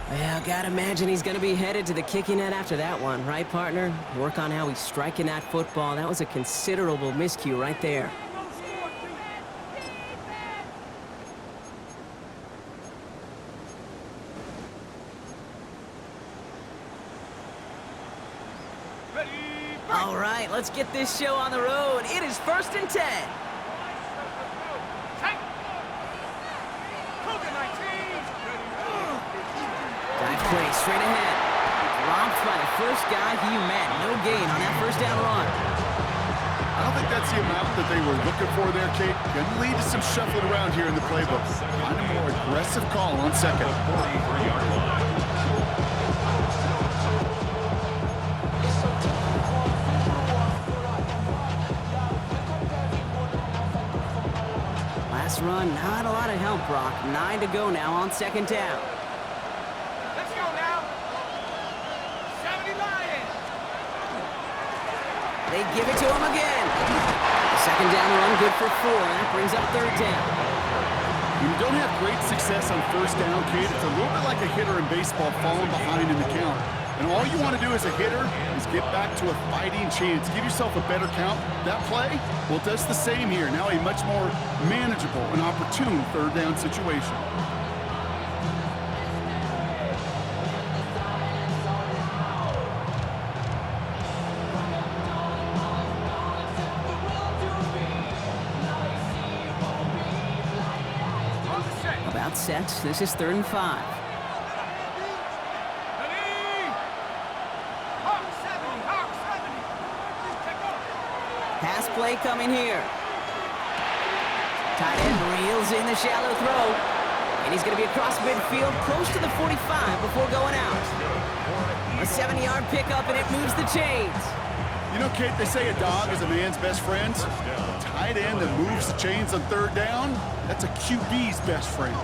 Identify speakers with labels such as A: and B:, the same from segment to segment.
A: Yeah, gotta imagine he's gonna be headed to the kicking net after that one, right, partner? Work on how he's striking that football. That was a considerable miscue right there. All right, let's get this show on the road. It is 1st and 10. Dive play straight ahead. Dropped by the first guy he met. No gain on that first down run.
B: I don't think that's the amount that they were looking for there, Kate. Going to lead to some shuffling around here in the playbook. Find a more aggressive call on second.
A: Last run, not a lot of help, Brock. 9 to go now on 2nd down.
C: Let's go now. 70 Lions.
A: They give it to him again. Second down run, good for 4. That brings up 3rd down.
B: When you don't have great success on 1st down, Kate, it's a little bit like a hitter in baseball falling behind in the count. And all you want to do as a hitter is get back to a fighting chance. Give yourself a better count. That play, well, it does the same here. Now a much more manageable and opportune 3rd down situation.
A: About set. This is 3rd and 5. Pass play coming here. Tight end reels in the shallow throw. And he's going to be across midfield, close to the 45 before going out. A 70-yard pickup, and it moves the chains.
B: You know, Kate, they say a dog is a man's best friend. A tight end that moves the chains on 3rd down, that's a QB's best friend.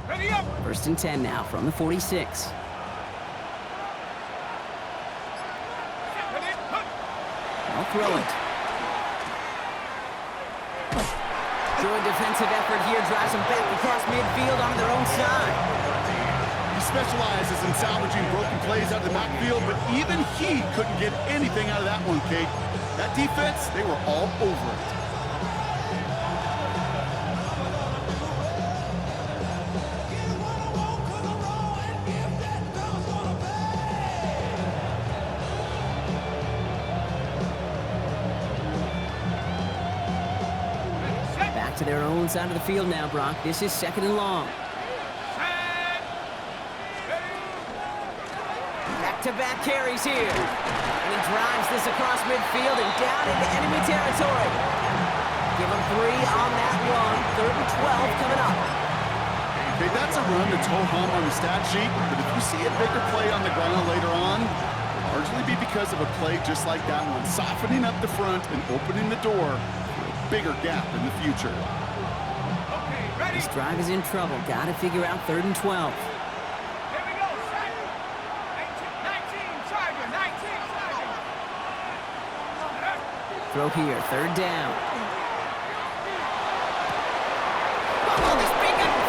C: Ready up.
A: 1st and 10 now from the 46. I'll throw it. Good defensive effort here, drives them back across midfield onto their own side.
B: He specializes in salvaging broken plays out of the backfield, but even he couldn't get anything out of that one, Kate. That defense, they were all over it.
A: To their own side of the field now, Brock. This is 2nd and long. Back-to-back carries here. And he drives this across midfield and down into enemy territory. Give him 3 on that run. 3rd and 12 coming up.
B: Okay, that's a run that's ho-hum on the stat sheet, but if you see a bigger play on the ground later on, it'll largely be because of a play just like that one, softening up the front and opening the door. Bigger gap in the future.
C: Okay, ready.
A: This drive is in trouble. Got to figure out 3rd and 12.
C: Here we go. 19, Tiger, 19, Tiger.
A: Throw here, 3rd down.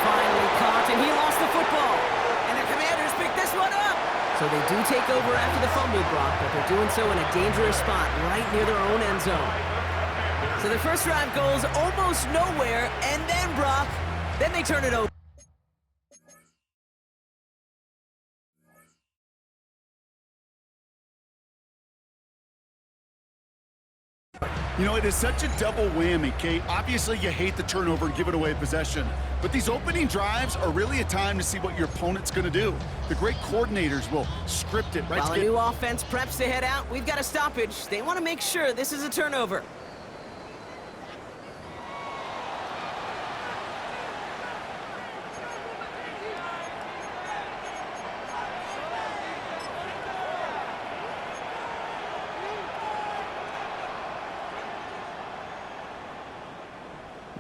A: Finally caught, and he lost the football. And the Commanders pick this one up. So they do take over after the fumble, Brock, but they're doing so in a dangerous spot right near their own end zone. So the first drive goes almost nowhere, and then, Brock, then they turn it over.
B: You know, it is such a double whammy, Kate. Obviously, you hate the turnover and giving away possession. But these opening drives are really a time to see what your opponent's going to do. The great coordinators will script it, right?
A: While a new offense preps to head out, we've got a stoppage. They want to make sure this is a turnover.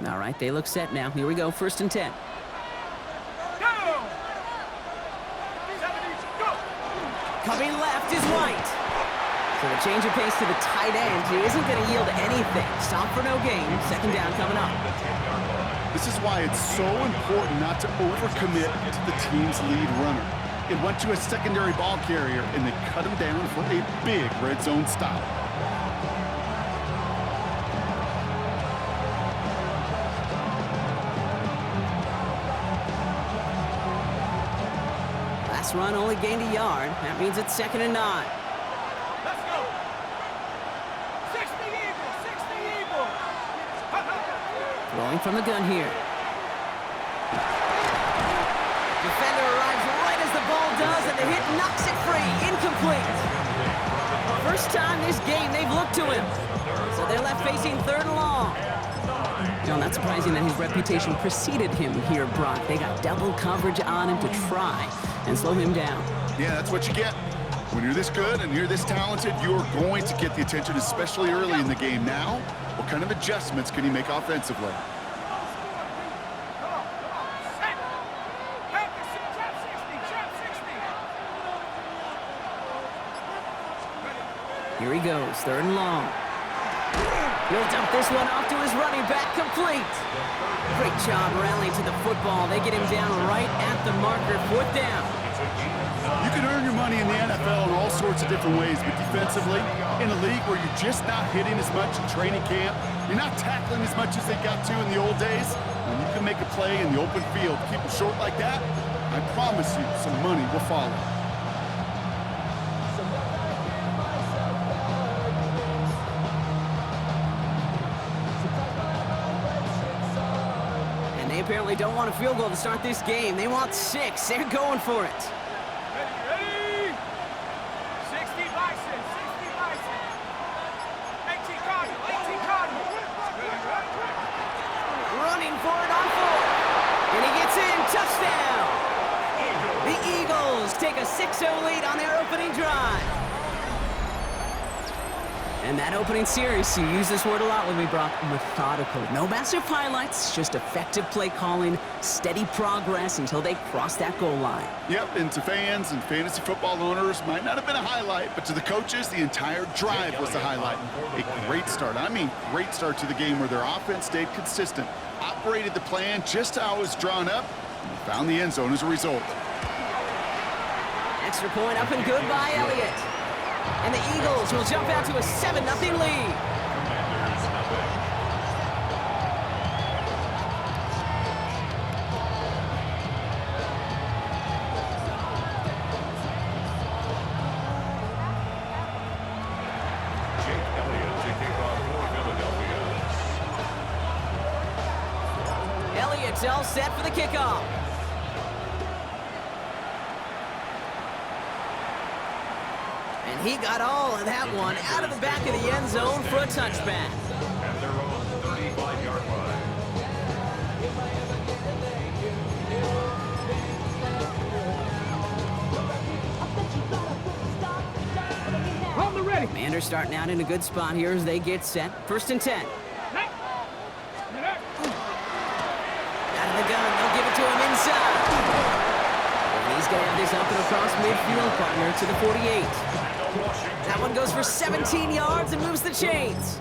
A: All right, they look set now. Here we go, 1st and 10.
C: Go!
A: Coming left is White. So the change of pace to the tight end, he isn't going to yield anything. Stop for no gain. Second down coming up.
B: This is why it's so important not to overcommit to the team's lead runner. It went to a secondary ball carrier, and they cut him down for a big red zone stop.
A: Last run only gained a yard. That means it's 2nd and 9.
C: Let's go. 60 Eagles, 60 Eagles.
A: Throwing from the gun here. Defender arrives right as the ball does, and the hit knocks it free. Incomplete. First time this game they've looked to him. So they're left facing 3rd and long. No, not surprising that his reputation preceded him here, Brock. They got double coverage on him to try and slow him down.
B: Yeah, that's what you get. When you're this good and you're this talented, you're going to get the attention, especially early in the game. Now, what kind of adjustments can he make offensively?
A: Here he goes, 3rd and long. He'll dump this one off to his running back, complete. Great job rallying to the football. They get him down right at the marker, 4th down.
B: You can earn your money in the NFL in all sorts of different ways, but defensively, in a league where you're just not hitting as much in training camp, you're not tackling as much as they got to in the old days, when you can make a play in the open field, keep it short like that, I promise you some money will follow.
A: Apparently don't want a field goal to start this game. They want 6. They're going for it.
C: Ready? 60 Bison, 60 Bison. 18 Cardinal, 18 Cardinal.
A: Running for it on 4. And he gets in. Touchdown. The Eagles take a 6-0 lead on their opening drive. And that opening series, you use this word a lot with me, Brock, methodical. No massive highlights, just effective play calling, steady progress until they cross that goal line.
B: Yep, and to fans and fantasy football owners, might not have been a highlight, but to the coaches, the entire drive was the highlight. A great start, I mean great start to the game where their offense stayed consistent, operated the plan just how it was drawn up, and found the end zone as a result.
A: Extra point up and good by Elliott. And the Eagles will jump out to a 7-0 lead. Elliott's all set for the kickoff. And he got all of that one out of the back of the end zone for a touchback.
D: At their own 35-yard line.
C: On the ready.
A: Commanders starting out in a good spot here as they get set. 1st and 10. Out of the gun, they'll give it to him inside. And he's going to have this up and across midfield, partner, to the 48. That one goes for 17 yards and moves the chains.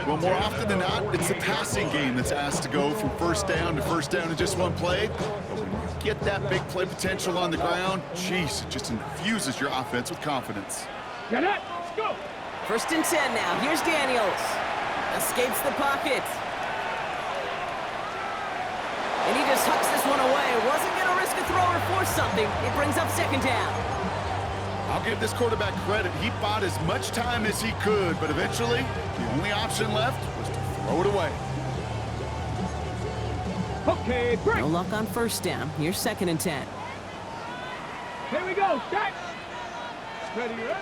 B: Well, more often than not, it's the passing game that's asked to go from 1st down to 1st down in just one play. But when you get that big play potential on the ground, geez, it just infuses your offense with confidence.
C: Get it. Let's go.
A: 1st and 10 now. Here's Daniels. Escapes the pocket. And he just hucks this one away. Wasn't going to risk a throw or force something. It brings up 2nd down.
B: I'll give this quarterback credit. He bought as much time as he could, but eventually, the only option left was to throw it away.
C: Okay, break.
A: No luck on 1st down. Here's 2nd and 10.
C: Here we go. Set. Ready, right?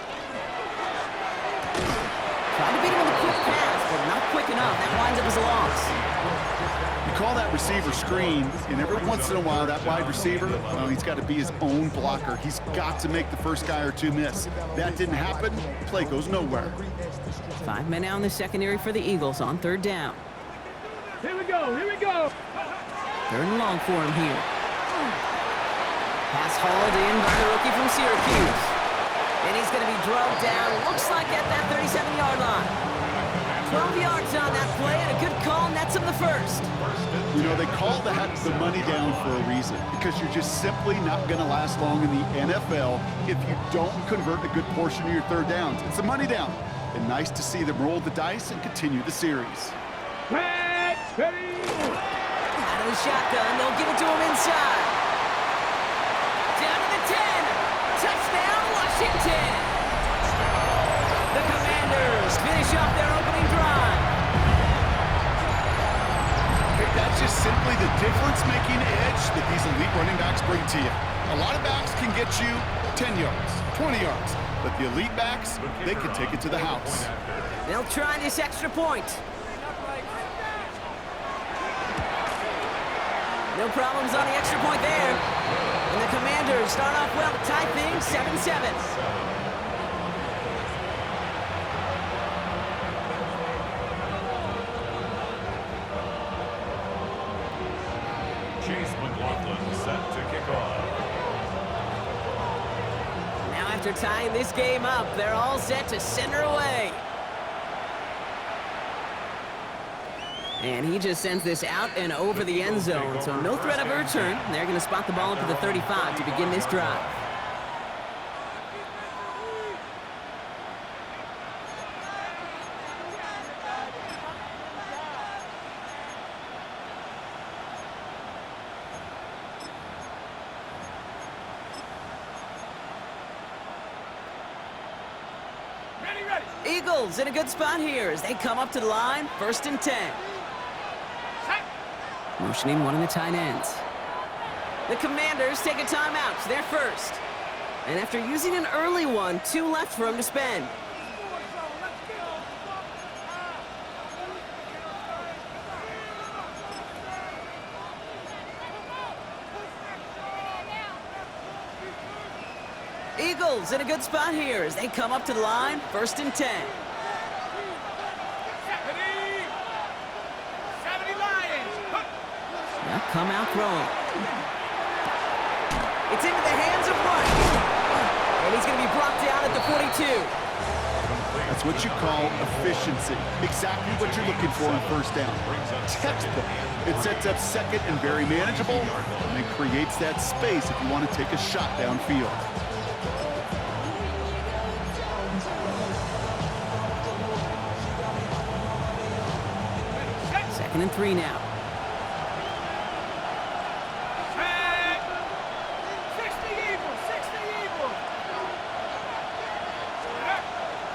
A: Tried to beat him with a quick pass, but not quick enough. That winds up as a loss.
B: You call that receiver screen, and every once in a while, that wide receiver, well, he's got to be his own blocker. He's got to make the first guy or two miss. That didn't happen, play goes nowhere.
A: 5 men out in the secondary for the Eagles on 3rd down.
C: Here we go. Here we go.
A: 3rd and long for him here. Pass hauled in by the rookie from Syracuse. And he's going to be drugged down, looks like at that 37-yard line. 12 yards on that play, and a good call nets him the first.
B: You know, they call that the money down for a reason, because you're just simply not going to last long in the NFL if you don't convert a good portion of your third downs. It's a money down, and nice to see them roll the dice and continue the series.
C: Pat, ready.
A: Out of the shotgun, they'll give it to him inside. Down to the 10. Touchdown, Washington. The Commanders finish off their opening drive.
B: That's just simply the difference-making edge that these elite running backs bring to you. A lot of backs can get you 10 yards, 20 yards, but the elite backs, they can take it to the house.
A: They'll try this extra point. No problems on the extra point there. And the Commanders start off well to tie things 7-7. Now after tying this game up, they're all set to center away. And he just sends this out and over the end zone, so no threat of a return. They're going to spot the ball up to the 35 to begin this drive. Eagles in a good spot here as they come up to the line, 1st and 10. Motioning one of the tight ends. The Commanders take a timeout. They're first. And after using an early one, 2 left for him to spend. Eagles in a good spot here as they come up to the line, 1st and 10. Now come out throwing. It's into the hands of White. And he's going to be brought down at the 42.
B: That's what you call efficiency. Exactly what you're looking for on 1st down. Textbook. It sets up 2nd and very manageable, and then creates that space if you want to take a shot downfield.
A: 2nd and 3 now.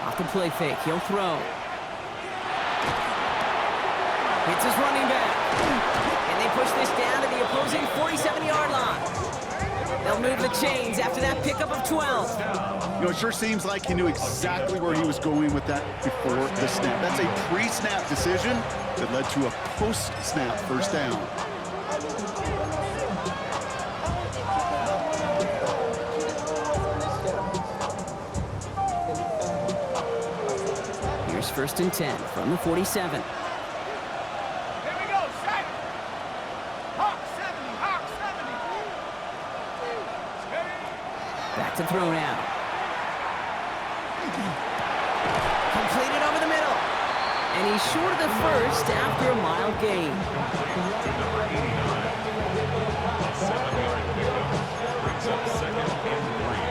A: Off the play fake, he'll throw. Hits his running back. And they push this down to the opposing 47-yard line. They'll move the chains after that pickup of 12.
B: You know, it sure seems like he knew exactly where he was going with that before the snap. That's a pre-snap decision that led to a post-snap 1st down.
A: Here's 1st and 10 from the 47. Back to throw now. Completed over the middle. And he's short of the first after a mild gain.
D: Number 89. A 7-yard pickup brings up 2nd and 3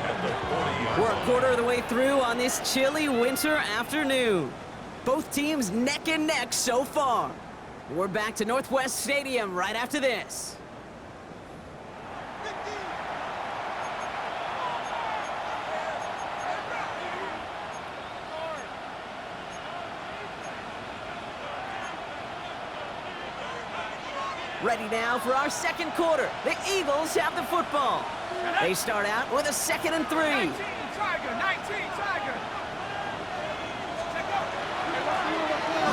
D: at the 40-yard line.
A: We're a quarter of the way through on this chilly winter afternoon. Both teams neck and neck so far. We're back to Northwest Stadium right after this. Ready now for our 2nd quarter. The Eagles have the football. They start out with a 2nd and 3.
C: 19, Tiger, 19, Tiger.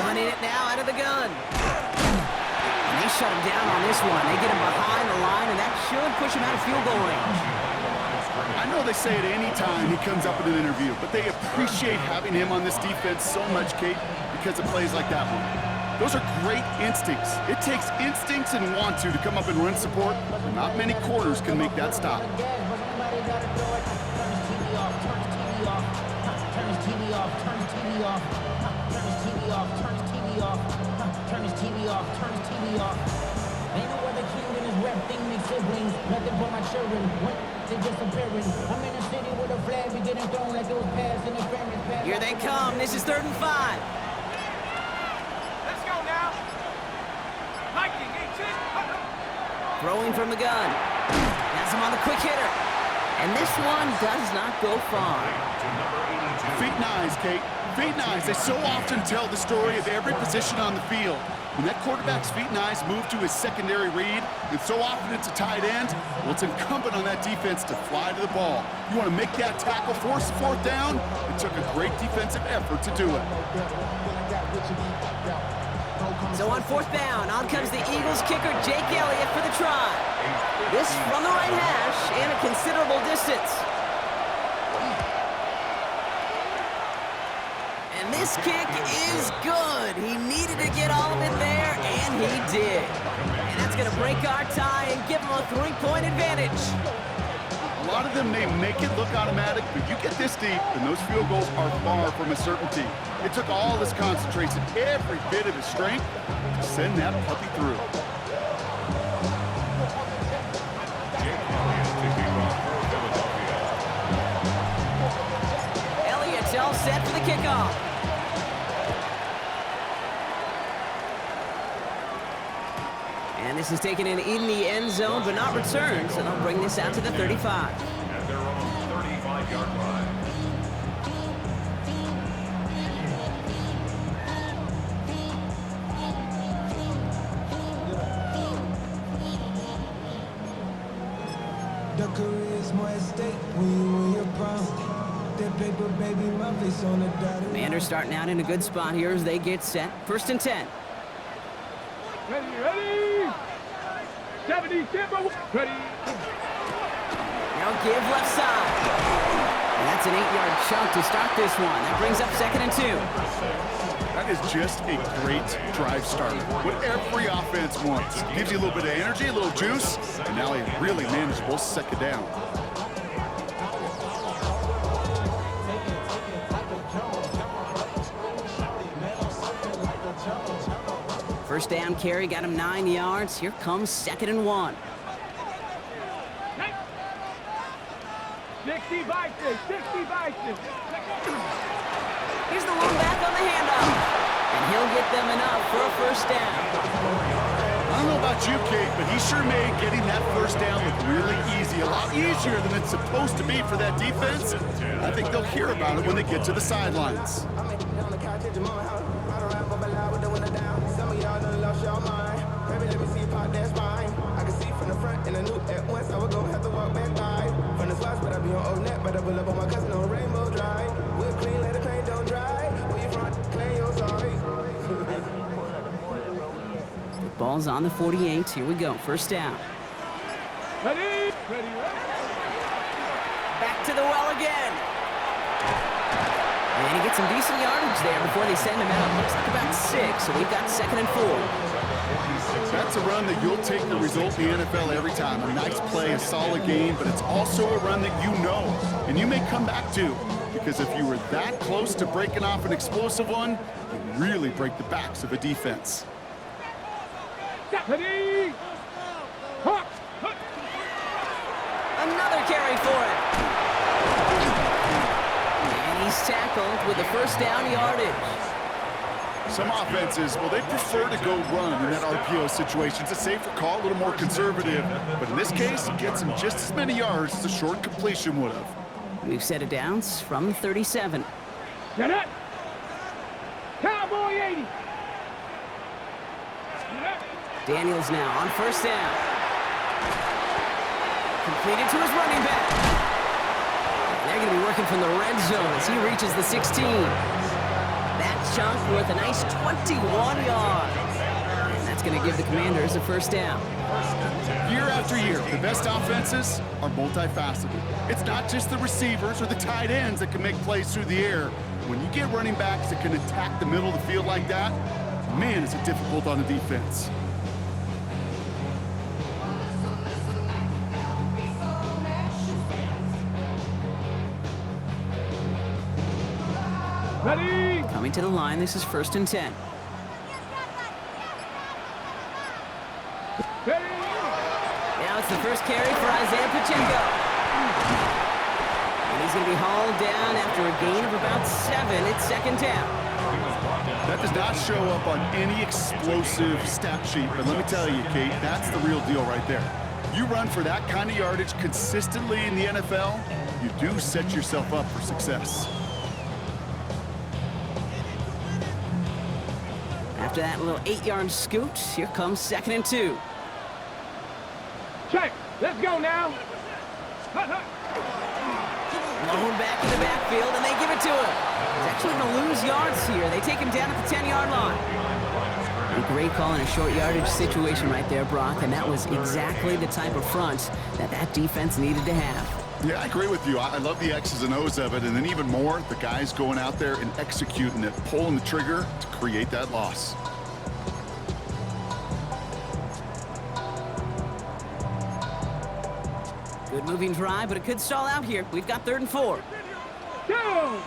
A: Running it now out of the gun. And they shut him down on this one. They get him behind the line, and that should push him out of field goal range.
B: I know they say it any time he comes up in an interview, but they appreciate having him on this defense so much, Kate, because of plays like that one. Those are great instincts. It takes instincts and want to come up and run support, but not many quarters can make that stop.
E: TV off, turn his TV off, turn his TV off, turn his TV off. Ain't no other king than his rap thing, make siblings. Nothing for my children, when they disappearing. I'm in a city with a flag, we getting thrown like it was past interference.
A: Here they come. This is 3rd and 5.
C: Let's go now. Viking, 18.
A: Throwing from the gun. Has him on the quick hitter. And this one does not go far.
B: Feet and eyes, Kate. Feet and eyes. They so often tell the story of every position on the field. When that quarterback's feet and eyes move to his secondary read, and so often it's a tight end, well, it's incumbent on that defense to fly to the ball. You want to make that tackle, force the 4th down? It took a great defensive effort to do it.
A: So on 4th down, on comes the Eagles kicker, Jake Elliott, for the try. This from the right hash and a considerable distance. And this kick is good. He needed to get all of it there, and he did. And that's going to break our tie and give him a 3-point advantage.
B: A lot of them may make it look automatic, but you get this deep, and those field goals are far from a certainty. It took all his concentration, every bit of his strength, to send that puppy through.
A: Elliott's all set for the kickoff. And this is taken in the end zone, but not returned, so they'll bring this out to the 35.
D: At their own 35-yard line.
F: The career's more at stake when you win your prime. That paper, baby, my face on the dotted.
A: Commanders starting out in a good spot here as they get set. 1st and 10.
C: Ready, ready. 70, Timber. Ready.
A: Now give left side. And that's an 8-yard chunk to start this one. That brings up 2nd and 2.
B: That is just a great drive starter. What every offense wants. Gives you a little bit of energy, a little juice, and now a really manageable 2nd down.
A: First down carry got him 9 yards. Here comes 2nd and 1.
C: 60 Vikings, 60 Vikings.
A: Here's the lone back on the handoff. And he'll get them enough for a 1st down.
B: I don't know about you, Kate, but he sure made getting that 1st down look really easy. A lot easier than it's supposed to be for that defense. I think they'll hear about it when they get to the sidelines.
A: Ball's on the 48. Here we go. 1st down.
C: Ready, ready, ready.
A: Back to the well again. And he gets some decent yardage there before they send him out. Looks like about 6, so we've got 2nd and 4.
B: That's a run that you'll take the result in the NFL every time. A nice play, a solid game, but it's also a run that you know and you may come back to. Because if you were that close to breaking off an explosive one, you really break the backs of a defense.
C: Ready. Hawk.
A: Another carry for it. And he's tackled with the 1st down yardage.
B: Some offenses, well, they prefer to go run in that RPO situation. It's a safer call, a little more conservative. But in this case, it gets him just as many yards as a short completion would have.
A: We've set it down from 37.
C: Get it. Cowboy 80.
A: Daniels now on 1st down. Completed to his running back. They're going to be working from the red zone as he reaches the 16. That chunk worth a nice 21 yards. And that's going to give the Commanders a 1st down.
B: Year after year, the best offenses are multifaceted. It's not just the receivers or the tight ends that can make plays through the air. When you get running backs that can attack the middle of the field like that, man, is it difficult on the defense.
C: Ready.
A: Coming to the line, this is 1st and 10. Now it's the first carry for Isaiah Pacheco. And he's going to be hauled down after a gain of about 7. It's 2nd down.
B: That does not show up on any explosive stat sheet, but let me tell you, Kate, that's the real deal right there. You run for that kind of yardage consistently in the NFL, you do set yourself up for success.
A: After that little 8-yard scoot, here comes 2nd and 2.
C: Check. Let's go now. Hut, hut.
A: Blown back in the backfield, and they give it to him. He's actually going to lose yards here. They take him down at the 10-yard line. A great call in a short yardage situation right there, Brock, and that was exactly the type of front that defense needed to have.
B: Yeah, I agree with you. I love the X's and O's of it, and then even more, the guys going out there and executing it, pulling the trigger to create that loss.
A: Good moving drive, but it could stall out here. We've got 3rd and 4.
C: Down.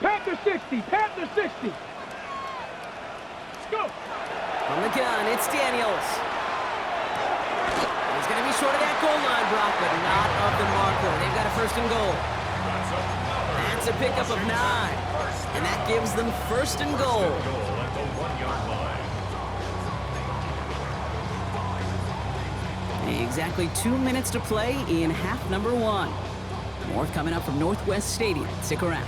C: Panther 60. Panther 60. Let's go.
A: From the gun, it's Daniels. He's going to be short of that goal line, Brock, but not of the marker. They've got a 1st and goal. That's a pickup of 9. And that gives them 1st and goal. Exactly 2 minutes to play in half number 1. More coming up from Northwest Stadium. Stick around.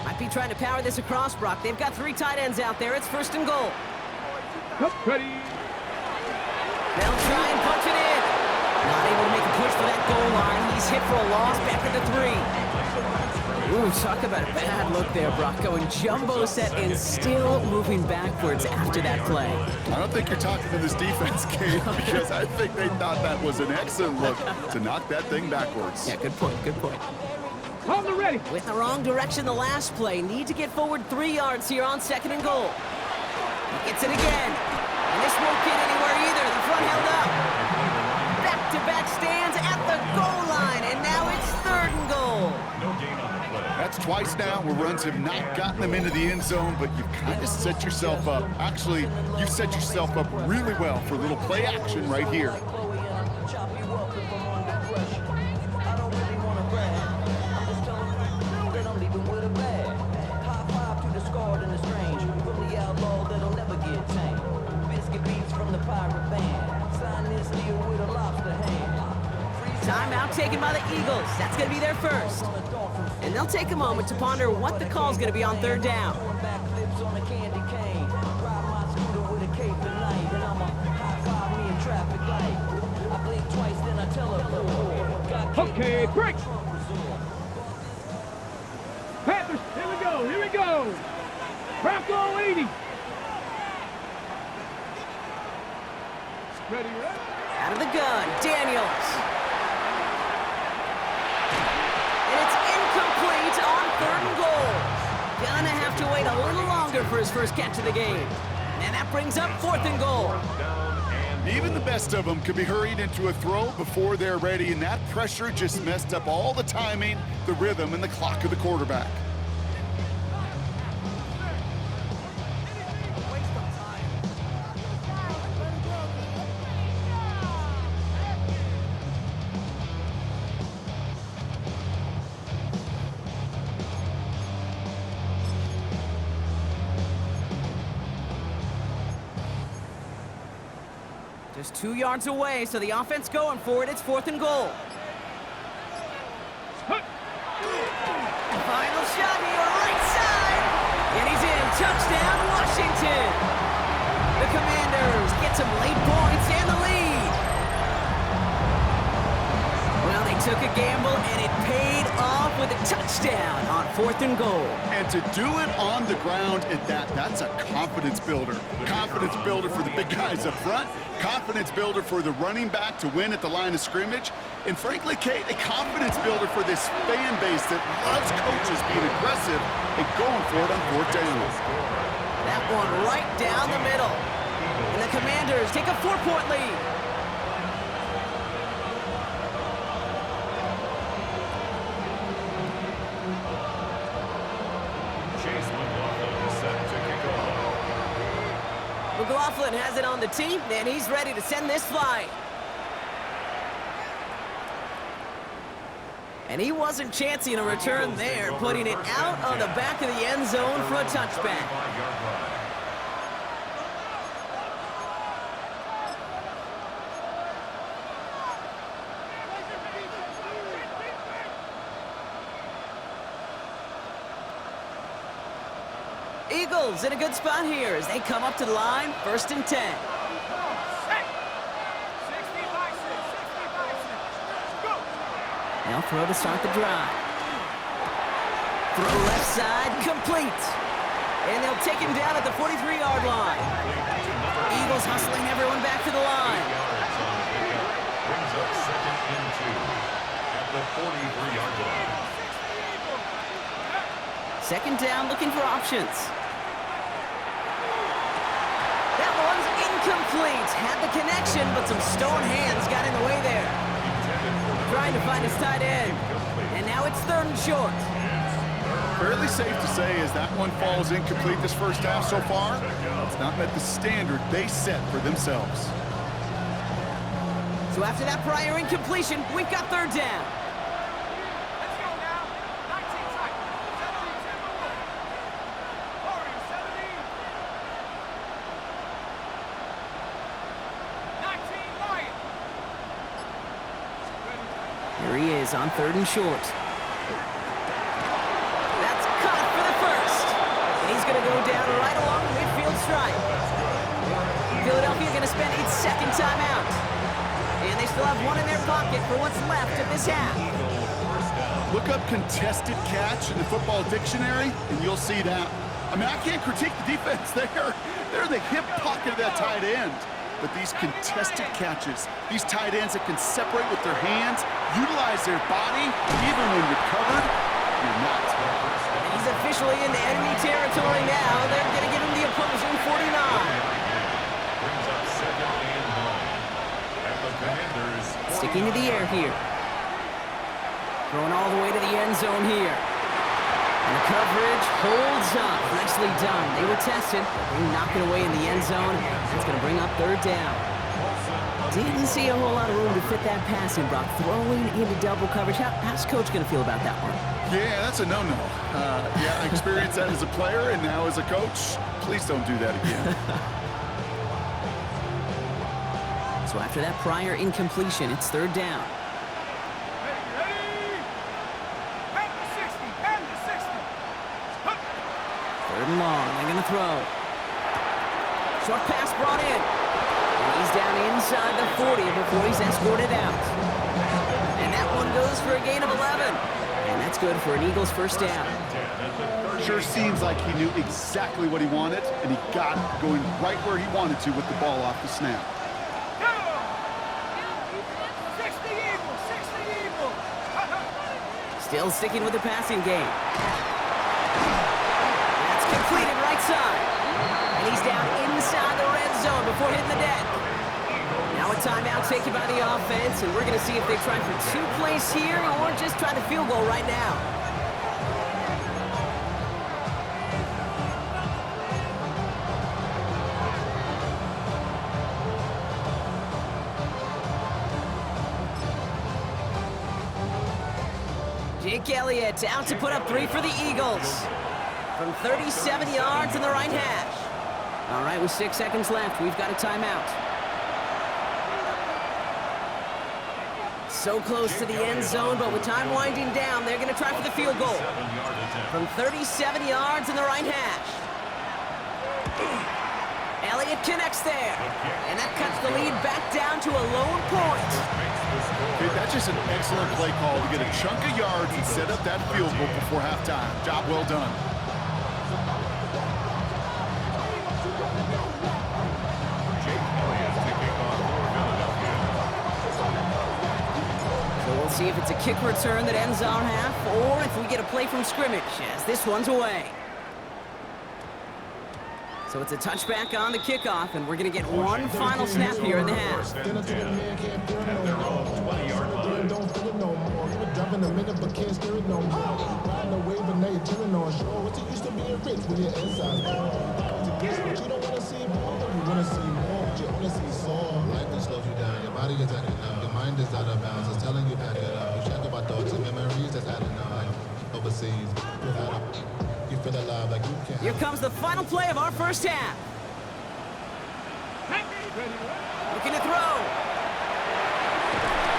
A: Might be trying to power this across, Brock. They've got 3 tight ends out there. It's 1st and goal.
C: Ready.
A: They'll try and punch it in. Not able to make a push for that goal line. He's hit for a loss back at the 3. Ooh, talk about a bad look there, Brock. Going jumbo set and still moving backwards after that play.
B: I don't think you're talking to this defense, Kate, because I think they thought that was an excellent look to knock that thing backwards.
A: Yeah, good point, good point.
C: On the ready.
A: With the wrong direction the last play. Need to get forward 3 yards here on 2nd and goal. He gets it again. And this won't get anywhere either. The front held up. Back-to-back stands at the goal line, and now it's 3rd and goal.
B: That's twice now where runs have not gotten them into the end zone, but you've kind of set yourself up. Actually, you've set yourself up really well for a little play action right here.
A: Timeout taken by the Eagles. That's going to be their first. And they'll take a moment to ponder what the call is going to be on 3rd down.
C: Okay, break. Panthers, here we go, here we go. Bronco 80. Ready, ready.
A: Out of the gun, Daniels. And it's incomplete on 3rd and goal. Gonna have to wait a little longer for his first catch of the game. And that brings up 4th and goal.
B: Even the best of them could be hurried into a throw before they're ready, and that pressure just messed up all the timing, the rhythm, and the clock of the quarterback.
A: Just 2 yards away, so the offense going for it. It's 4th and goal. Final shot here, right side. And he's in. Touchdown, Washington. The Commanders get some late points and the lead. Well, they took a gamble, and it paid off with a touchdown on 4th and goal.
B: And to do it on the ground at that's a confidence builder. Confidence builder for the big guys up front. Confidence builder for the running back to win at the line of scrimmage. And frankly, Kate, a confidence builder for this fan base that loves coaches being aggressive and going for it on 4th down.
A: that one right down the middle. And the Commanders take a 4-point lead. McLaughlin has it on the tee, and he's ready to send this flying. And he wasn't chancing a return there, putting it out on the back of the end zone for a touchback. Eagles in a good spot here as they come up to the line, 1st and 10. They'll throw to start the drive. Throw left side, complete. And they'll take him down at the 43-yard line. Eagles hustling everyone back to the line.
D: Brings up 2nd and 2 at the 43-yard line.
A: 2nd down, looking for options. That one's incomplete. Had the connection, but some stone hands got in the way there. Trying to find his tight end. And now it's 3rd and short.
B: Fairly safe to say as that one falls incomplete this first half so far, it's not met the standard they set for themselves.
A: So after that prior incompletion, we've got 3rd down. Here he is on 3rd and short. That's caught for the first. And he's going to go down right along the midfield stripe. Philadelphia going to spend its 2nd timeout. And they still have one in their pocket for what's left of this half.
B: Look up contested catch in the football dictionary, and you'll see that. I mean, I can't critique the defense there. They're the hip pocket of that tight end. But these contested catches, these tight ends that can separate with their hands, utilize their body, even when you're covered, you're not.
A: And he's officially in the enemy territory now. They're going to give him the opposing 49.
D: Brings up 2nd and 9 at the Commanders.
A: Sticking to the air here. Throwing all the way to the end zone here. And the coverage holds up. Nicely done. They were tested, but they knock it away in the end zone. That's going to bring up 3rd down. Didn't see a whole lot of room to fit that passing, Brock. Throwing into double coverage. How's Coach going to feel about that one?
B: Yeah, that's a no-no. Yeah, I experienced that as a player and now as a coach. Please don't do that again.
A: So after that prior incompletion, it's 3rd down. 3rd and long, they're going to throw. Short pass brought in. And he's down inside the 40 before he's escorted out. And that one goes for a gain of 11. And that's good for an Eagles 1st down.
B: Sure seems like he knew exactly what he wanted, and he got it going right where he wanted to with the ball off the snap.
A: Still sticking with the passing game. Completed right side. And he's down inside the red zone before hitting the deck. Now a timeout taken by the offense, and we're going to see if they try for 2 plays here or just try the field goal right now. Jake Elliott out to put up 3 for the Eagles. From 37 yards in the right hash. All right, with 6 seconds left, we've got a timeout. So close to the end zone, but with time winding down, they're going to try for the field goal. From 37 yards in the right hash. Elliott connects there. And that cuts the lead back down to a lone point.
B: Dude, that's just an excellent play call to get a chunk of yards and set up that field goal before halftime. Job well done.
A: See if it's a kick return that ends our half, or if we get a play from scrimmage, as this one's away. So it's a touchback on the kickoff, and we're going to get one final snap here in the half.
D: At their own 20-yard line.
G: Don't feel it no more. You were driving a minute but can't steer it no more. Riding a wave and now you're turning on shore. What's it used to being rich when you're inside? But you don't want to see more. You want to see more. But you only see soul. Life just slows you down. Your body is acting up. Your mind is out of bounds. It's telling you back it up. You check about thoughts and memories that's adding up. Overseas, you feel alive like you can.
A: Here comes the final play of our first half. Looking to throw.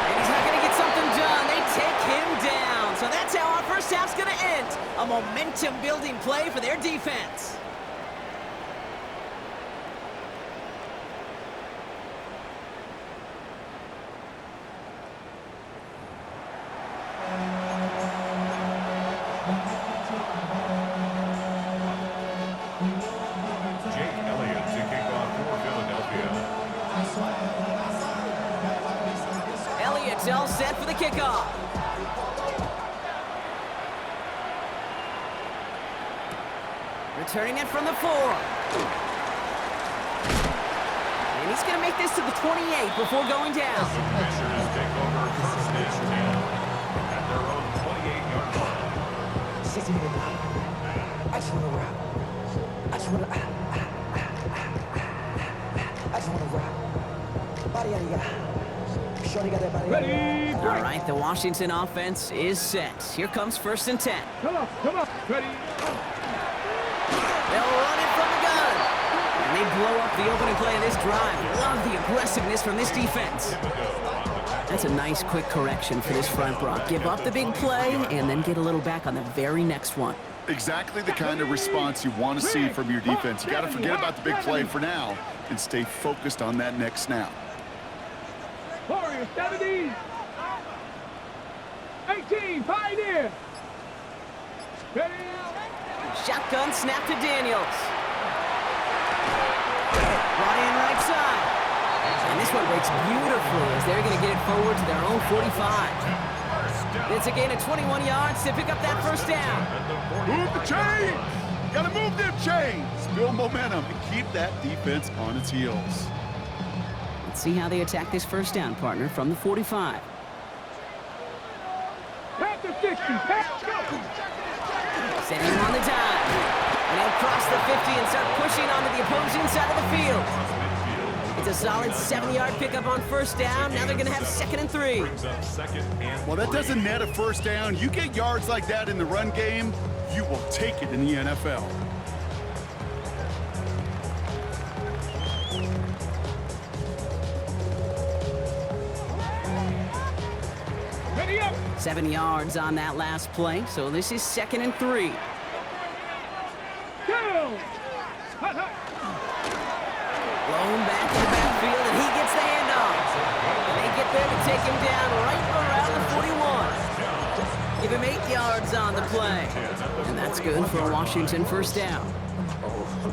A: And he's not going to get something done. They take him down. So that's how our first half's going to end. A momentum-building play for their defense. All set for the kickoff. Returning it from the 4. And he's going to make this to the 28 before going down.
D: Commanders take over first and 10 at their own 28-yard line.
H: I just want to rock. I just want to rock. Body out of ya. Shorty got that body.
C: Ready,
A: All right, the Washington offense is set. Here comes first and 10.
C: come on, ready.
A: They'll run it from the gun. And they blow up the opening play of this drive. Love the aggressiveness from this defense. That's a nice quick correction for this front, Brock. Give up the big play and then get a little back on the very next one.
B: Exactly the kind of response you want to see from your defense. You got to forget about the big play for now and stay focused on that next snap.
C: Warriors, 70. 18, Pioneer. Ready.
A: Shotgun snap to Daniels. Brought in right side. And this one breaks beautifully as they're going to get it forward to their own 45. It's a gain of 21 yards to pick up that first down.
B: Move the chains! Got to move them chains! Build momentum and keep that defense on its heels.
A: Let's see how they attack this first down, partner, from the 45.
C: Pass to 60. Pass, go.
A: Send him on the dime. And he'll cross the 50 and start pushing onto the opposing side of the field. It's a solid 70-yard pickup on first down. Now they're going to have 2nd and 3.
B: Well, that doesn't net a first down. You get yards like that in the run game, you will take it in the NFL.
C: Ready up.
A: 7 yards on that last play, so this is 2nd and 3.
C: Go. Hut, hut.
A: Blown back to the backfield, and he gets the handoff. And they get there to take him down right around the 41. Give him 8 yards on the play. And that's good for a Washington first down.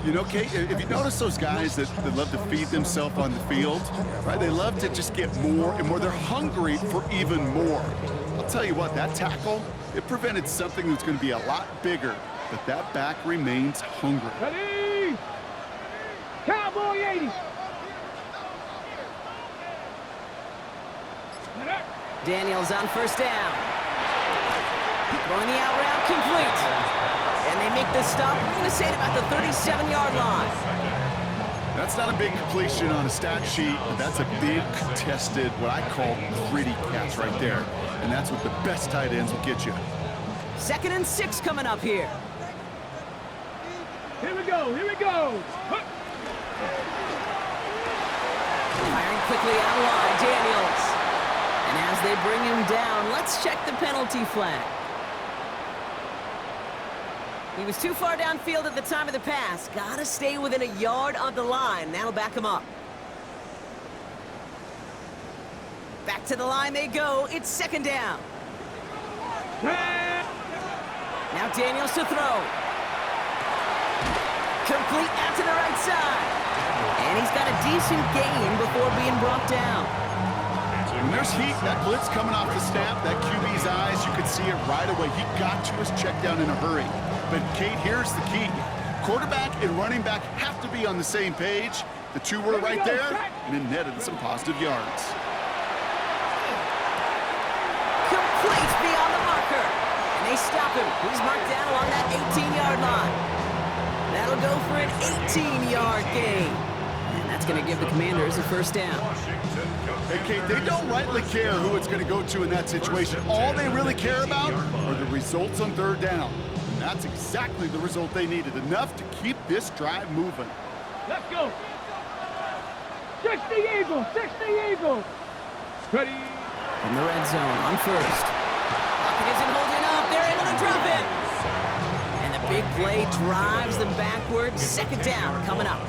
B: You know, Kate, if you notice those guys that love to feed themselves on the field, right? They love to just get more and more. They're hungry for even more. I'll tell you what, that tackle, it prevented something that's going to be a lot bigger, but that back remains hungry.
C: Ready. Cowboy 80.
A: Daniels on first down. Throwing the out route complete. And they make the stop, I'm going to say, at about the 37-yard line.
B: That's not a big completion on a stat sheet, but that's a big contested, what I call gritty catch right there. And that's what the best tight ends will get you.
A: 2nd and 6 coming up here.
C: Here we go. Hut.
A: Firing quickly out wide, Daniels. And as they bring him down, let's check the penalty flag. He was too far downfield at the time of the pass. Gotta stay within a yard of the line. That'll back him up. Back to the line they go. It's 2nd down. Now Daniels to throw. Complete out to the right side. And he's got a decent gain before being brought down.
B: When there's heat, that blitz coming off the snap, that QB's eyes, you could see it right away. He got to his check down in a hurry. But, Kate, here's the key. Quarterback and running back have to be on the same page. The two were right there, and it netted some positive yards.
A: Complete beyond the marker. And they stop him. He's marked down along that 18-yard line. That'll go for an 18-yard gain. And that's going to give the Commanders a first down.
B: Hey, Kate, they don't rightly care who it's going to go to in that situation. All they really care about are the results on third down. And that's exactly the result they needed, enough to keep this drive moving.
C: Let's go. 60 Eagles, 60 Eagles. Ready.
A: In the red zone on first. Lockett isn't holding up. They're able to drop it. And the big play drives them backwards. Second down coming up.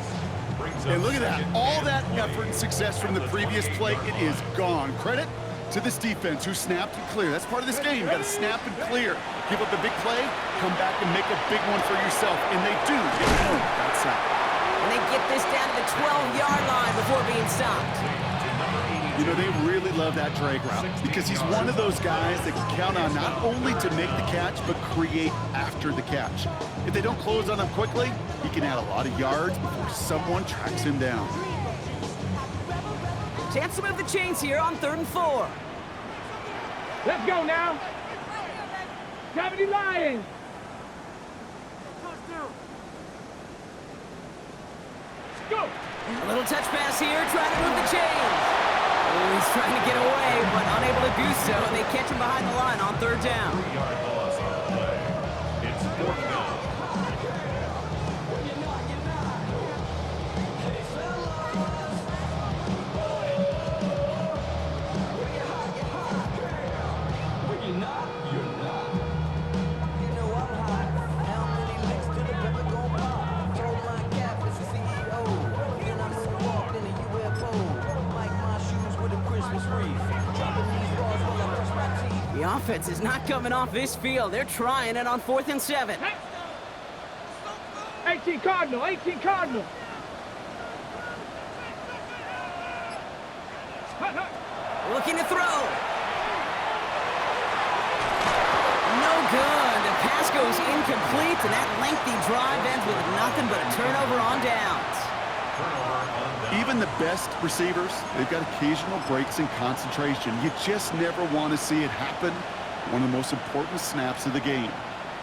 B: And look at that. All that effort and success from the previous play, it is gone. Credit to this defense who snapped and cleared. That's part of this game. You got to snap and clear. Give up a big play, come back and make a big one for yourself. And they do get home that sack.
A: And they get this down to the 12-yard line before being stopped.
B: You know, they really love that drag route because he's one of those guys that can count on not only to make the catch, but create after the catch. If they don't close on him quickly, he can add a lot of yards before someone tracks him down.
A: Chance to move the chains here on 3rd and 4.
C: Let's go now. 70 Lions. Go.
A: A little touch pass here, trying to move the chains. Oh, he's trying to get away, but unable to do so, and they catch him behind the line on 3rd down.
D: 3-yard loss on the play. It's 4th down.
A: The offense is not coming off this field. They're trying it on 4th and 7.
C: 18 Cardinal, 18 Cardinal.
A: Looking to throw. No good. The pass goes incomplete, and that lengthy drive ends with nothing but a turnover on downs.
B: Even the best receivers, they've got occasional breaks in concentration. You just never want to see it happen. One of the most important snaps of the game.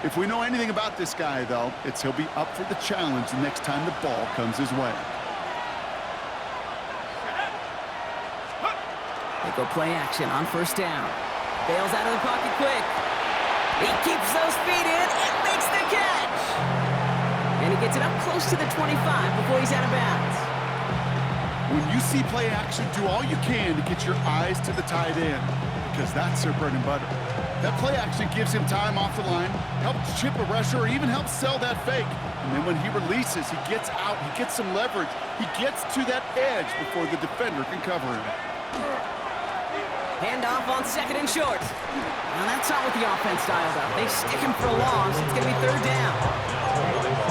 B: If we know anything about this guy, though, it's he'll be up for the challenge the next time the ball comes his way.
A: They go play action on 1st down. Bails out of the pocket quick. He keeps those feet in and makes the catch. And he gets it up close to the 25 before he's out of bounds.
B: When you see play action, do all you can to get your eyes to the tight end, because that's their bread and butter. That play action gives him time off the line, helps chip a rusher, or even helps sell that fake. And then when he releases, he gets out, he gets some leverage. He gets to that edge before the defender can cover him.
A: Handoff on 2nd and short. Now that's not what the offense dialed up. They stick him for a loss. It's going to be 3rd down.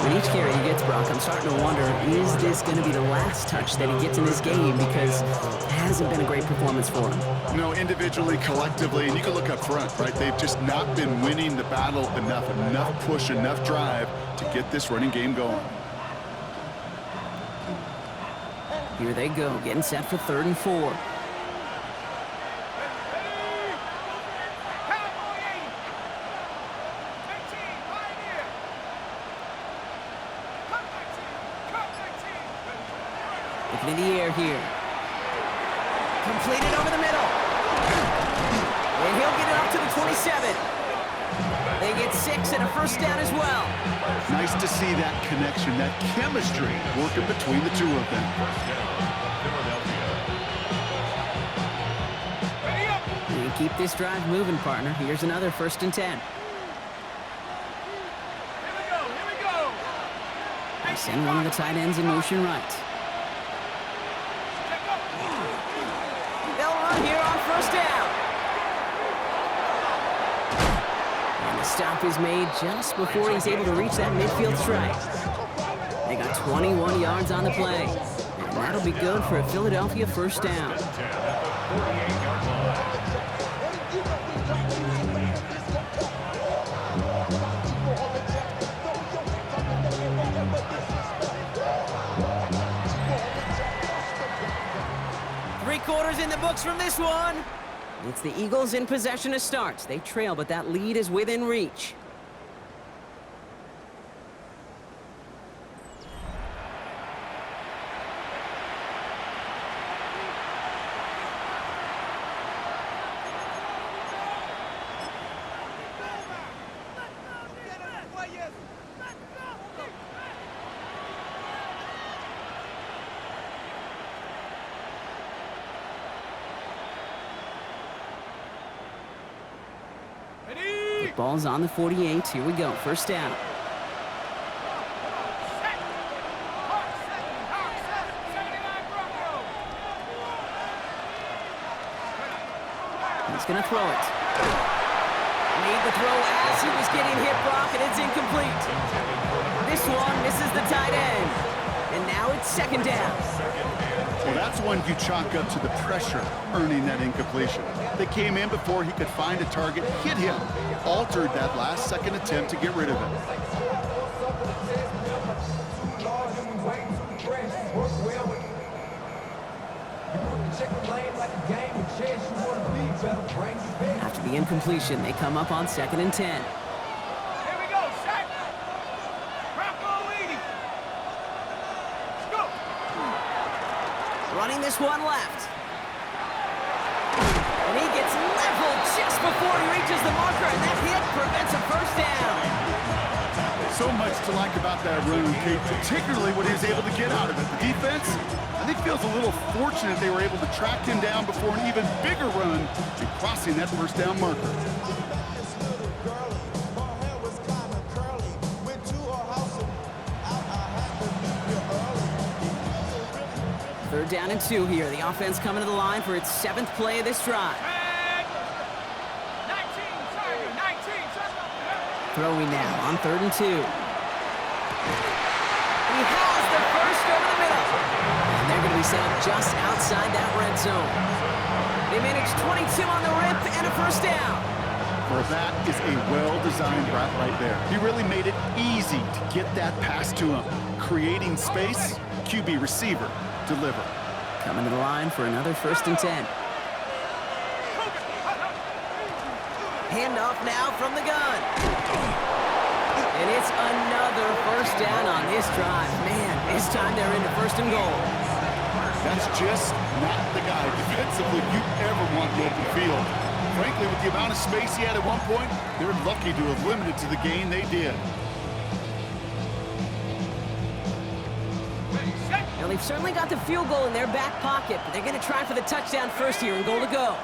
A: With each carry he gets, Brock, I'm starting to wonder, is this going to be the last touch that he gets in this game? Because it hasn't been a great performance for him.
B: You know, individually, collectively, and you can look up front, right? They've just not been winning the battle enough push, enough drive to get this running game going.
A: Here they go, getting set for 3rd and 4. Looking in the air here. Completed over the middle. And he'll get it up to the 27. They get 6 and a first down as well.
B: Nice to see that connection, that chemistry working between the two of them.
A: You keep this drive moving, partner. Here's another 1st and 10. They send one of the tight ends in motion right. They'll run here on 1st down. And the stop is made just before he's able to reach that midfield strike. They got 21 yards on the play. And that'll be good for a Philadelphia 1st down. books from this one. It's the Eagles in possession to start. They trail, but that lead is within reach. Ball's on the 48. Here we go. First down. He's going to throw it. Made the throw as he was getting hit, Brock, and it's incomplete. This one misses the tight end. And now it's second down.
B: Well, that's one you chalk up to the pressure earning that incompletion. They came in before he could find a target, hit him, altered that last second attempt to get rid of him.
A: After the incompletion, they come up on 2nd and 10.
C: Here we go, set. Bronco leading. Let's go.
A: Running this one left. And he gets leveled just before he reaches the marker, and that hit prevents a first down.
B: So much to like about that run, Kate, particularly what he was able to get out of it. The defense, I think, feels a little fortunate they were able to track him down before an even bigger run and crossing that first down marker.
A: Third down and 2 here. The offense coming to the line for its 7th play of this drive.
C: 19,
A: Throwing now on 3rd and 2. He has the first over the middle. And they're going to be set up just outside that red zone. They managed 22 on the rip and a first down.
B: Well, that is a well-designed route right there. He really made it easy to get that pass to him. Creating space, QB receiver, deliver.
A: Coming to the line for another 1st and 10. Handoff now from the gun. And it's another first down on this drive. Man, this time they're into 1st and goal.
B: That's just not the guy defensively you ever want in the open field. Frankly, with the amount of space he had at one point, they're lucky to have limited to the gain they did.
A: Now, they've certainly got the field goal in their back pocket, but they're going to try for the touchdown first here and goal to go.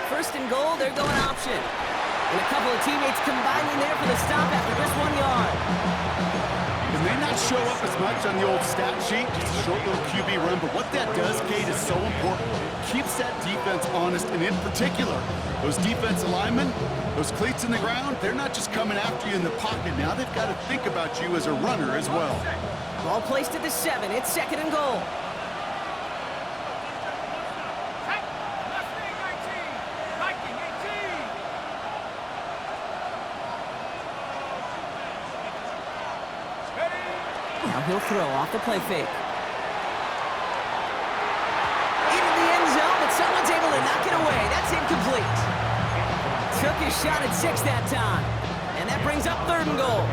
A: 1st and goal, they're going option. And a couple of teammates combining there for the stop after just 1 yard.
B: It may not show up as much on the old stat sheet, just a short little QB run, but what that does, Kate, is so important. Keeps that defense honest, and in particular, those defensive linemen, those cleats in the ground, they're not just coming after you in the pocket. Now they've got to think about you as a runner as well.
A: Ball placed at the 7. It's 2nd and goal. Now he'll throw off the play fake. Into the end zone, but someone's able to knock it away. That's incomplete. Took his shot at 6 that time. And that brings up 3rd and goal.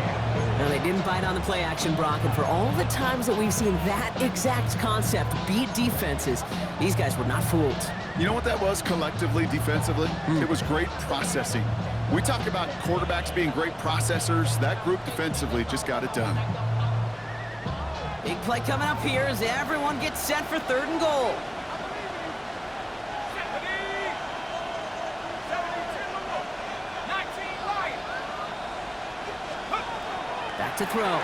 A: Now, they didn't bite on the play action, Brock, and for all the times that we've seen that exact concept beat defenses, these guys were not fooled.
B: You know what that was collectively, defensively? It was great processing. We talk about quarterbacks being great processors. That group defensively just got it done.
A: Big play coming up here as everyone gets set for 3rd and goal. Back to throw.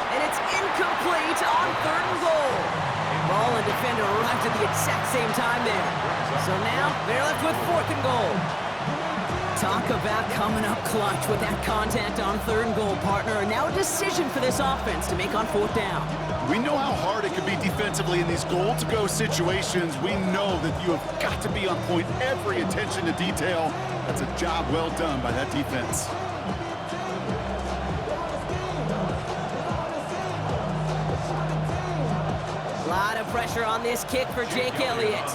A: And it's incomplete on 3rd and goal. Ball and defender arrived at the exact same time there. So now they're left with 4th and goal. Talk about coming up clutch with that contact on 3rd and goal, partner. And now a decision for this offense to make on 4th down.
B: We know how hard it can be defensively in these goal-to-go situations. We know that you have got to be on point, every attention to detail. That's a job well done by that defense.
A: pressure on this kick for Jake Elliott.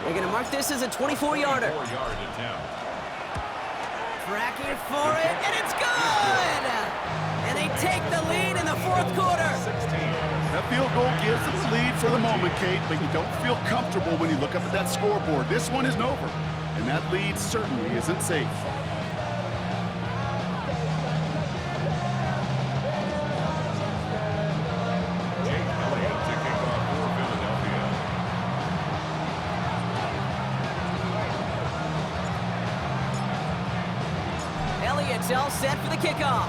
A: They're going to mark this as a 24-yarder. Tracking for it, and it's good! And they take the lead in the fourth quarter.
B: That field goal gives them the lead for the moment, Kate, but you don't feel comfortable when you look up at that scoreboard. This one isn't over, and that lead certainly isn't safe.
A: Elliott's all set for the kickoff.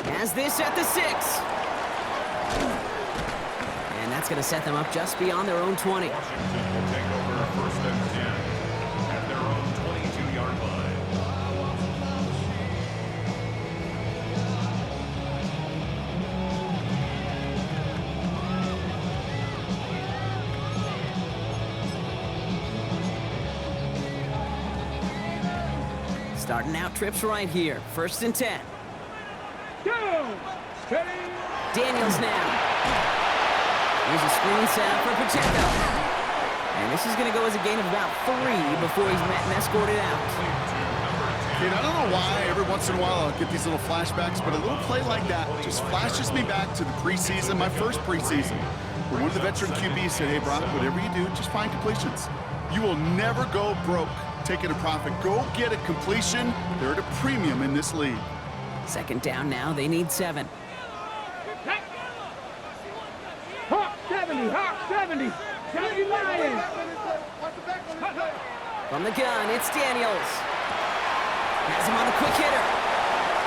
A: Has this at the 6. And that's going to set them up just beyond their own 20.
D: Washington will take over first and 10 at their own 22-yard line.
A: Starting out trips right here. First and 10. Daniels now. Here's a screen set for Pacheco. And this is going to go as a gain of about 3 before he's met and escorted out.
B: Kate, I don't know why every once in a while I'll get these little flashbacks, but a little play like that just flashes me back to the preseason, my first preseason, where one of the veteran QBs said, hey, Brock, whatever you do, just find completions. You will never go broke taking a profit. Go get a completion. They're at a premium in this league.
A: Second down now. They need 7.
C: Hawk 70, Hawk 70. 70 Lions.
A: From the gun, it's Daniels. Has him on the quick hitter.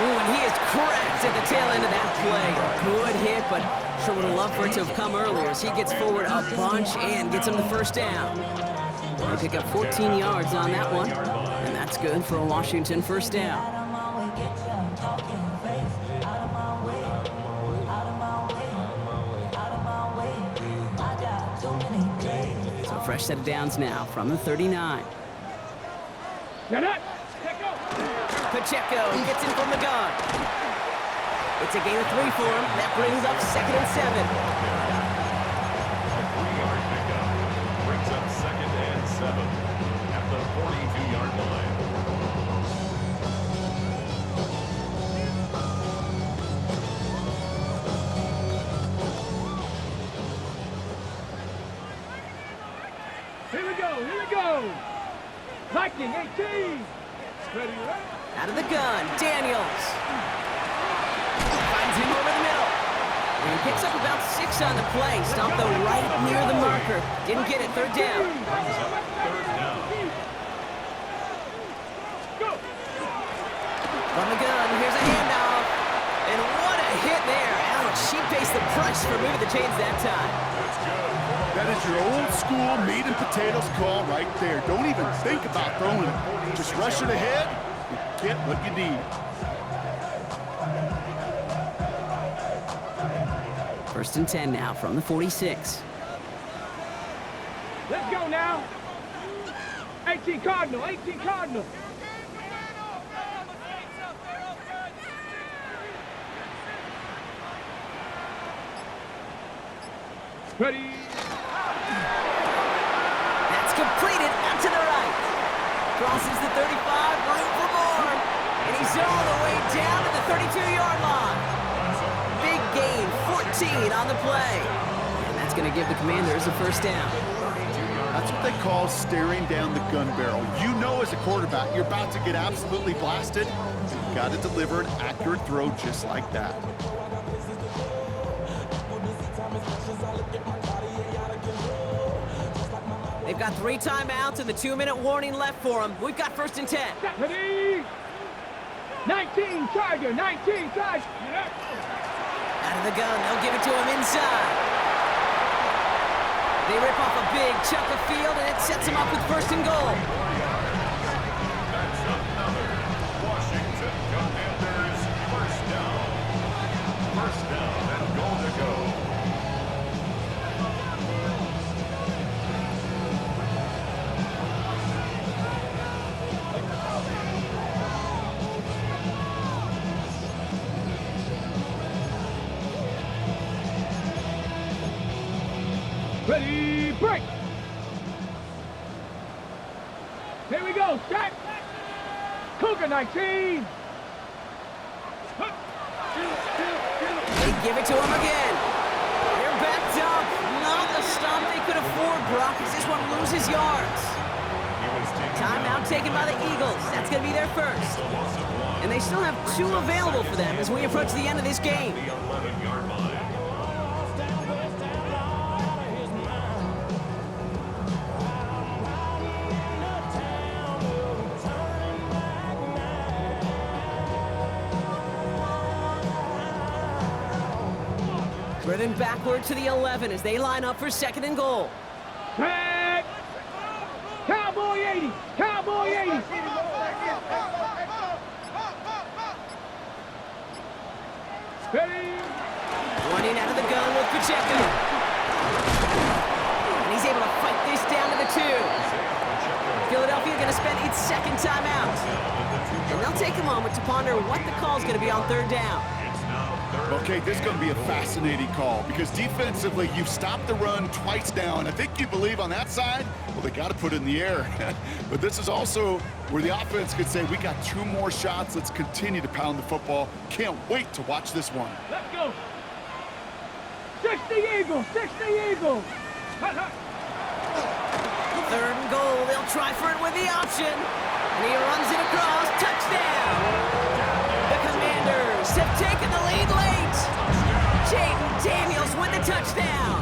A: Ooh, and he is cracked at the tail end of that play. Good hit, but sure would have loved for it to have come earlier as he gets forward a bunch and gets him the first down. They pick up 14 yards on that one, and that's good for a Washington first down. So fresh set of downs now from the 39. Pacheco gets in from the gun. It's a gain of 3 for him. That brings up second and 7.
D: A 3-yard pickup brings up second and 7 at the 42-yard line.
C: Here we go. Viking 18. Ready, right?
A: Out of the gun, Daniels. Finds him over the middle. And he picks up about 6 on the play. Stopped though right near the marker. Didn't get it, third down.
D: Brings up third down.
C: Go.
A: From the gun, here's a handoff. And what a hit there. Ouch, she faced the price for moving the chains that time.
D: That's good.
B: That is your old school meat and potatoes call right there. Don't even think about throwing it. Just rush it ahead and get what you need.
A: First and 10 now from the 46.
C: Let's go now. 18 Cardinal, 18 Cardinal. Ready.
A: That's completed out to the right. Crosses the 35, room for more. And he's all the way down to the 32-yard line. Big gain, 14 on the play. And that's going to give the Commanders a first down.
B: That's what they call staring down the gun barrel. You know as a quarterback, you're about to get absolutely blasted. You've got to deliver an accurate throw just like that.
A: They've got 3 timeouts and the 2-minute warning left for them. We've got first and 10.
C: Ready. 19 Tiger, 19 Tiger.
A: Out of the gun, they'll give it to him inside. They rip off a big chunk of field, and it sets them up with first and goal.
D: That's another Washington Commanders first down. First down and goal to go.
C: Ready, break. Here we go, start. Cougar 19.
A: They give it to him again. They're backed up. Not the stop they could afford, Brock, as this one loses yards. Timeout taken by the Eagles. That's going to be their first. And they still have 2 available for them as we approach the end of this game.
D: The 11-yard line.
A: Driven backward to the 11 as they line up for 2nd and goal.
C: Back. Cowboy 80. Cowboy 80. Ready.
A: Running out of the gun with Pacheco. And he's able to fight this down to the 2. Philadelphia going to spend its 2nd timeout. And they'll take a moment to ponder what the call is going to be on 3rd down.
B: Okay, this is going to be a fascinating call because defensively, you've stopped the run twice now, and I think you believe on that side, well, they got to put it in the air. But this is also where the offense could say, we got 2 more shots. Let's continue to pound the football. Can't wait to watch this one.
C: Let's go. 60 Eagles. 60 Eagles.
A: 3rd and goal. They'll try for it with the option. And he runs it across. Touchdown. The Commanders have taken the lead late. Jaden Daniels with the touchdown.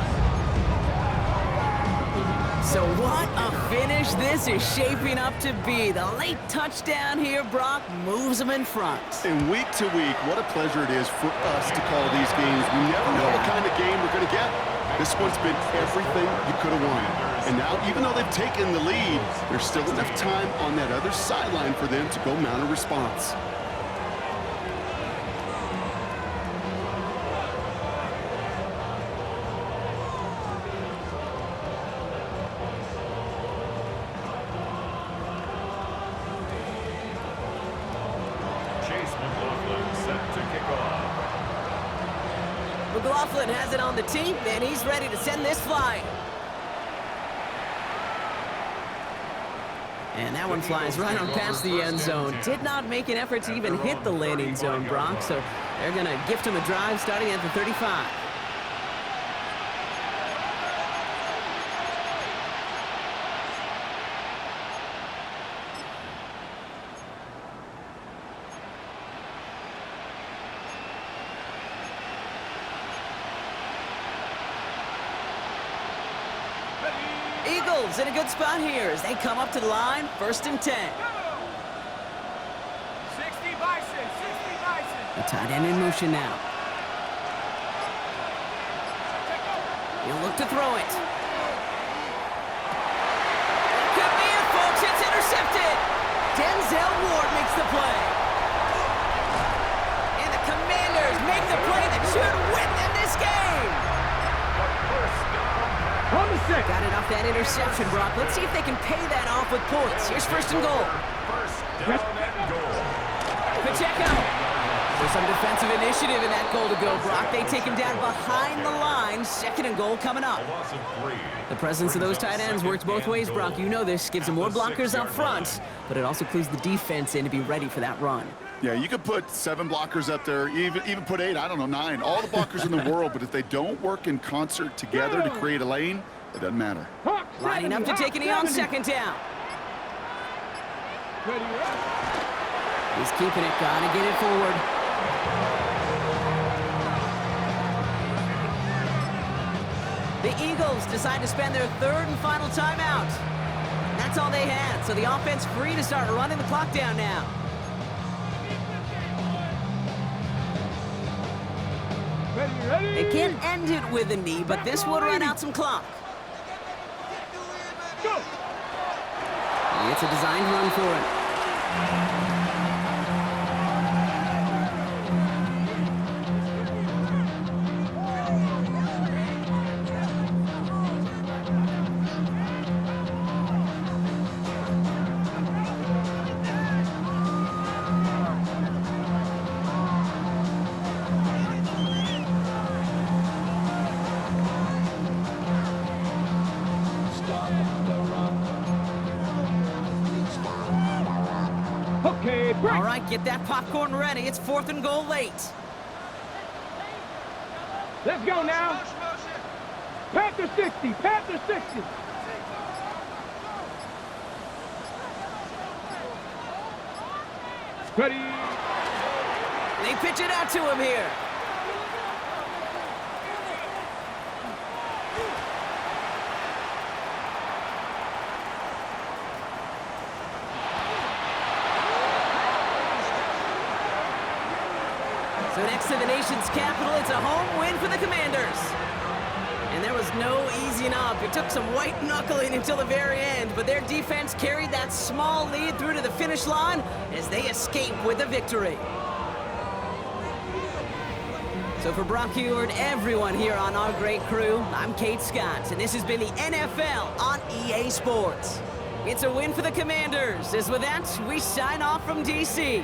A: So what a finish this is shaping up to be. The late touchdown here, Brock, moves them in front.
B: And week to week, what a pleasure it is for us to call these games. We never know what kind of game we're going to get. This one's been everything you could have wanted. And now, even though they've taken the lead, there's still enough time on that other sideline for them to go mount a response.
A: McLaughlin has it on the tee, and he's ready to send this flying. And that one flies right on past the end zone. Did not make an effort to even hit the landing zone, Brock, so they're going to gift him a drive starting at the 35. Eagles in a good spot here as they come up to the line, 1st and 10.
C: 60 Bison, 60 Bison.
A: The tight end in motion now. He'll look to throw it. Could be it, folks. It's intercepted. Denzel Ward makes the play. And the Commanders make the play that should win them this game.
C: On the 6.
A: Got it off that interception, Brock. Let's see if they can pay that off with points. Here's 1st and goal. Pacheco. There's some defensive initiative in that goal to go, Brock. They take him down behind the line. 2nd and goal coming up. The presence of those tight ends works both ways, Brock. You know this. Gives them more blockers up front, but it also clues the defense in to be ready for that run.
B: Yeah, you could put 7 blockers up there, even put 8, I don't know, 9. All the blockers in the world, but if they don't work in concert together to create a lane, it doesn't matter.
A: Lining up to take it on 2nd down. He's keeping it. Gotta get it forward. The Eagles decide to spend their 3rd and final timeout. That's all they had, so the offense free to start running the clock down now.
C: Ready.
A: They can't end it with a knee, but this would run out some clock.
C: Go.
A: It's a designed run for it.
C: Okay, break.
A: All right, get that popcorn ready. It's 4th and goal late.
C: Let's go now. Panther 60, Panther 60. Ready.
A: They pitch it out to him here. So next to the nation's capital, it's a home win for the Commanders. And there was no easing up. It took some white knuckling until the very end, but their defense carried that small lead through to the finish line as they escape with a victory. So for Brock Heward, everyone here on our great crew, I'm Kate Scott, and this has been the NFL on EA Sports. It's a win for the Commanders, as with that, we sign off from D.C.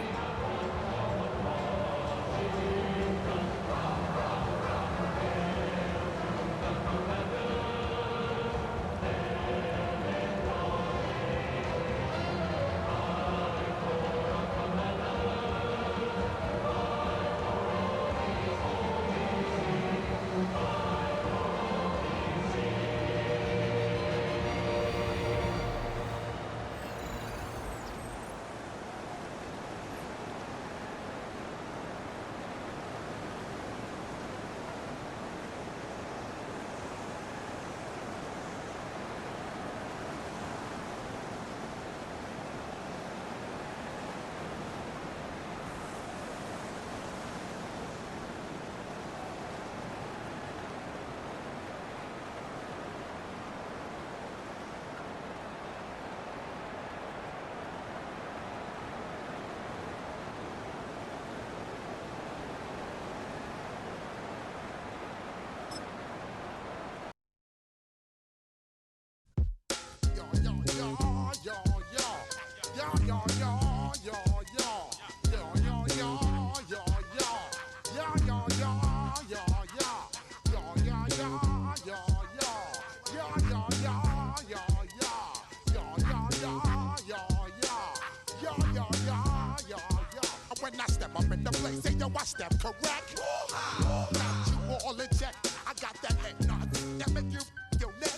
I: When I step up in the place, say yo, I step correct. Got you all in check. I got that head nod that make you your neck.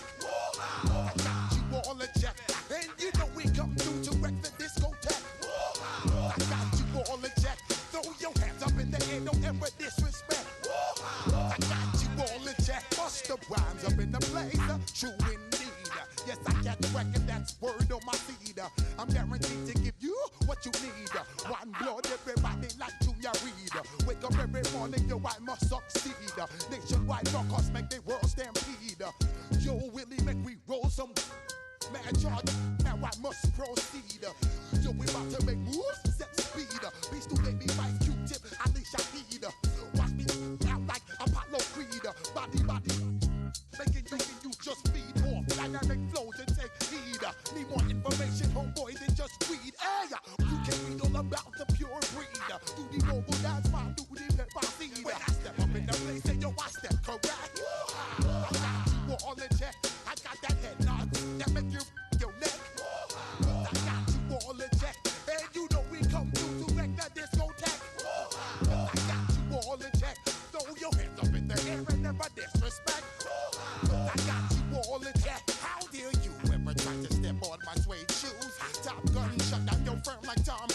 I: I got you all in check, and you know we come through to wreck the discotheque. I got you all in check. Throw your hands up in the air, don't ever disrespect. I got you all in check. Bust the rhymes up in the place, true indeed. Yes, I get record, that's word on my seed. I'm guaranteed to give you what you need. One blood, everybody like Junior Reed. Wake up every morning, yo, I must succeed. Nationwide rockers make the world stampede. Yo, Willie, make we roll some mad charge. Now I must proceed. Yo, we about to make moves, set speed. Beast to baby, fight Q-tip, Alicia Heed. Watch me out like Apollo Creed. Body, making you just feed off dynamic flows and take heed. Need more information, homeboy, than just read. Hey, you can read all about the pure breed. Do the mobile dance, my do the pepper seed. When I step up in the place, say yo, I step correct. I got you all in check. I got that head nod that make you your neck. I got you all in check, and you know we come through to wreck the discotheque. I got you all in check. Throw your hands up in the air and never disrespect. I got you all in check. How dare you ever try to step on my suede shoes? Top Gun shut down your firm like Tom